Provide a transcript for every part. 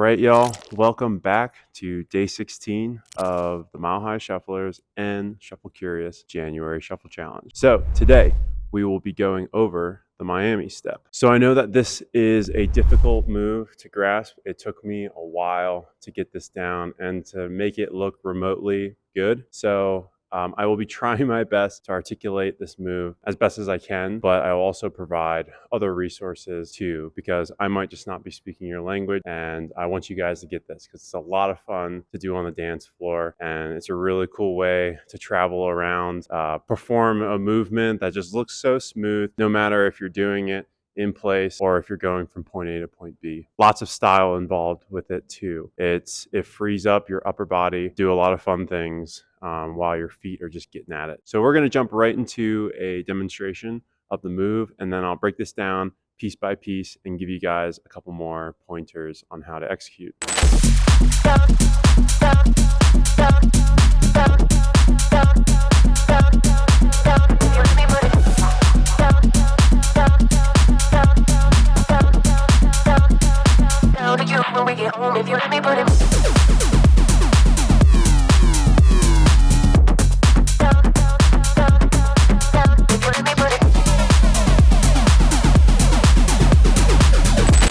right, y'all, welcome back to day 16 of the Mile High Shufflers and Shuffle Curious January Shuffle Challenge. So today we will be going over the Miami step. So I know that this is a difficult move to grasp. It took me a while to get this down and to make it look remotely good. So I will be trying my best to articulate this move as best as I can, but I will also provide other resources too, because I might just not be speaking your language, and I want you guys to get this because it's a lot of fun to do on the dance floor, and it's a really cool way to travel around, perform a movement that just looks so smooth, no matter if you're doing it in place or if you're going from point A to point B. Lots of style involved with it too. It frees up your upper body, do a lot of fun things while your feet are just getting at it. So we're going to jump right into a demonstration of the move, and then I'll break this down piece by piece and give you guys a couple more pointers on how to execute.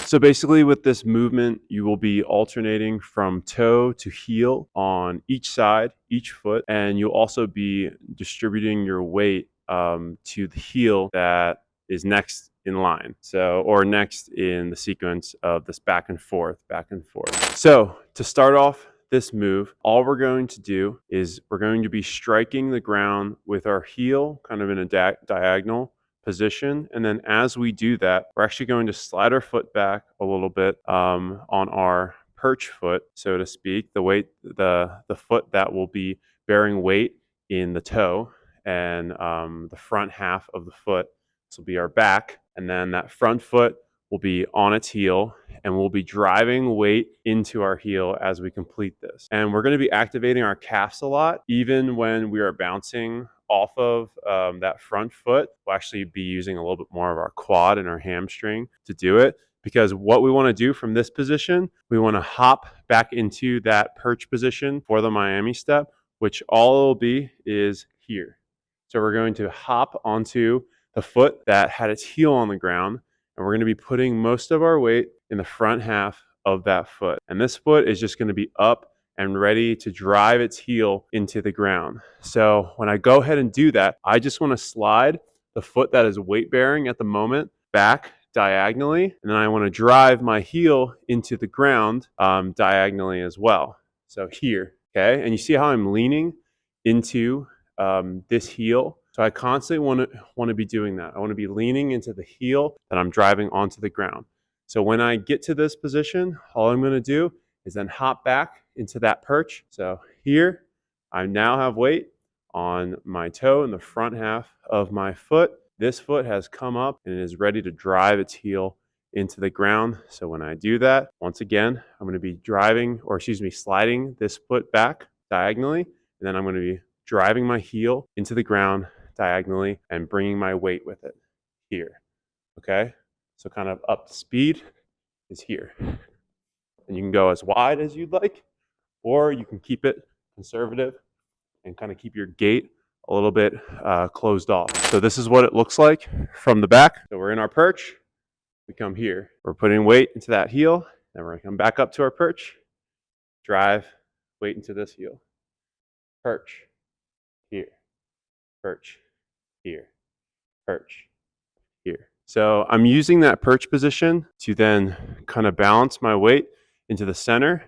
So basically with this movement, you will be alternating from toe to heel on each side, each foot, and you'll also be distributing your weight to the heel that is next in line. So, or next in the sequence of this back and forth, back and forth. So to start off this move, all we're going to do is we're going to be striking the ground with our heel kind of in a diagonal position, and then as we do that, we're actually going to slide our foot back a little bit on our perch foot, so to speak, the foot that will be bearing weight in the toe, and the front half of the foot, this will be our back, and then that front foot will be on its heel, and we'll be driving weight into our heel as we complete this. And we're going to be activating our calves a lot, even when we are bouncing off of that front foot. We'll actually be using a little bit more of our quad and our hamstring to do it, because what we want to do from this position, we want to hop back into that perch position for the Miami step, which all it will be is here. So we're going to hop onto the foot that had its heel on the ground, and we're going to be putting most of our weight in the front half of that foot. And this foot is just going to be up and ready to drive its heel into the ground. So when I go ahead and do that, I just want to slide the foot that is weight bearing at the moment back diagonally, and then I want to drive my heel into the ground diagonally as well. So here, okay? And you see how I'm leaning into this heel? So I constantly want to be doing that. I want to be leaning into the heel that I'm driving onto the ground. So when I get to this position, all I'm going to do is then hop back into that perch. So here, I now have weight on my toe in the front half of my foot. This foot has come up and is ready to drive its heel into the ground. So when I do that, once again, I'm going to be sliding this foot back diagonally, and then I'm going to be driving my heel into the ground diagonally and bringing my weight with it here. Okay? So kind of up to speed is here. And you can go as wide as you'd like, or you can keep it conservative and kind of keep your gait a little bit closed off. So this is what it looks like from the back. So we're in our perch, we come here. We're putting weight into that heel, then we're gonna come back up to our perch, drive weight into this heel. Perch, here, perch, here, perch, here. So I'm using that perch position to then kind of balance my weight into the center,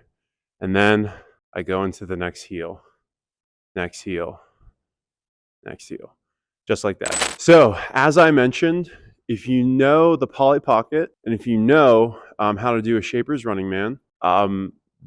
and then I go into the next heel, next heel, next heel, just like that. So as I mentioned, if you know the poly pocket, and if you know how to do a Shaper's Running Man,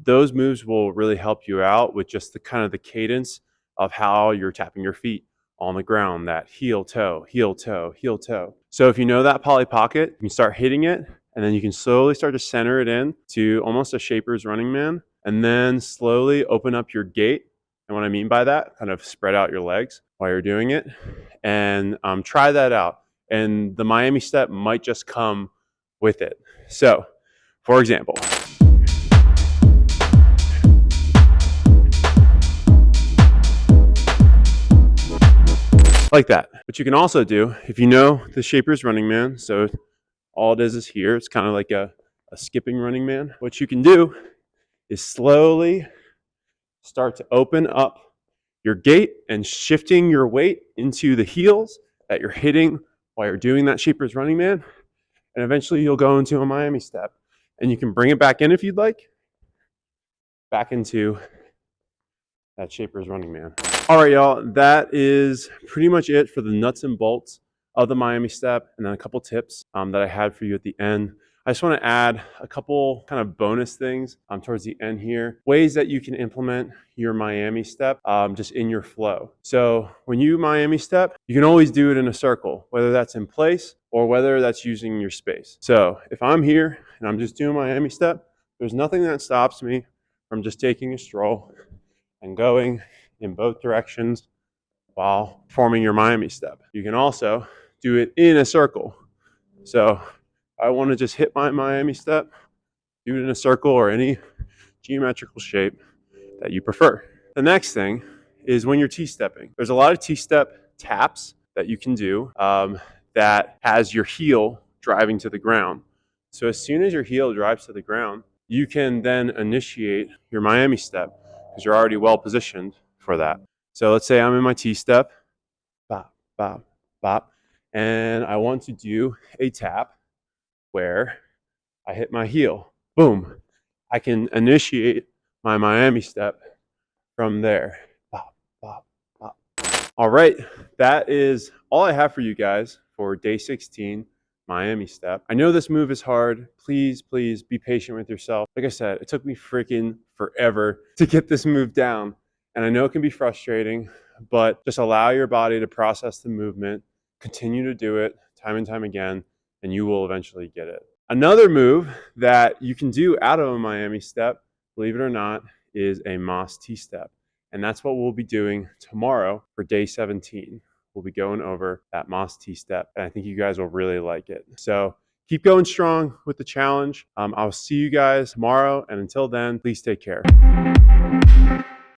those moves will really help you out with just the kind of the cadence of how you're tapping your feet on the ground, that heel, toe, heel, toe, heel, toe. So if you know that poly pocket, you can start hitting it, and then you can slowly start to center it in to almost a Shaper's Running Man, and then slowly open up your gait. And what I mean by that, kind of spread out your legs while you're doing it, and try that out. And the Miami step might just come with it. So, for example, like that. What you can also do, if you know the Shaper's Running Man, so all it is here, it's kind of like a skipping running man. What you can do is slowly start to open up your gait and shifting your weight into the heels that you're hitting while you're doing that Shaper's Running Man. And eventually you'll go into a Miami step. And you can bring it back in if you'd like, back into that Shaper's Running Man. All right, y'all, that is pretty much it for the nuts and bolts of the Miami step, and then a couple tips that I had for you at the end. I just want to add a couple kind of bonus things towards the end here, ways that you can implement your Miami step just in your flow. So when you Miami step, you can always do it in a circle, whether that's in place or whether that's using your space. So if I'm here and I'm just doing Miami step, there's nothing that stops me from just taking a stroll and going in both directions while forming your Miami step. You can also do it in a circle. So I want to just hit my Miami step, do it in a circle or any geometrical shape that you prefer. The next thing is when you're T-stepping. There's a lot of T-step taps that you can do that has your heel driving to the ground. So as soon as your heel drives to the ground, you can then initiate your Miami step because you're already well positioned for that. So let's say I'm in my T-step, bop, bop, bop, and I want to do a tap where I hit my heel. Boom. I can initiate my Miami step from there. Bop, bop, bop. All right, that is all I have for you guys for day 16, Miami step. I know this move is hard. Please, please be patient with yourself. Like I said, it took me freaking forever to get this move down. And I know it can be frustrating, but just allow your body to process the movement, continue to do it time and time again, and you will eventually get it. Another move that you can do out of a Miami step, believe it or not, is a Moss T-step. And that's what we'll be doing tomorrow for day 17. We'll be going over that Moss T-step, and I think you guys will really like it. So keep going strong with the challenge. I'll see you guys tomorrow, and until then, please take care.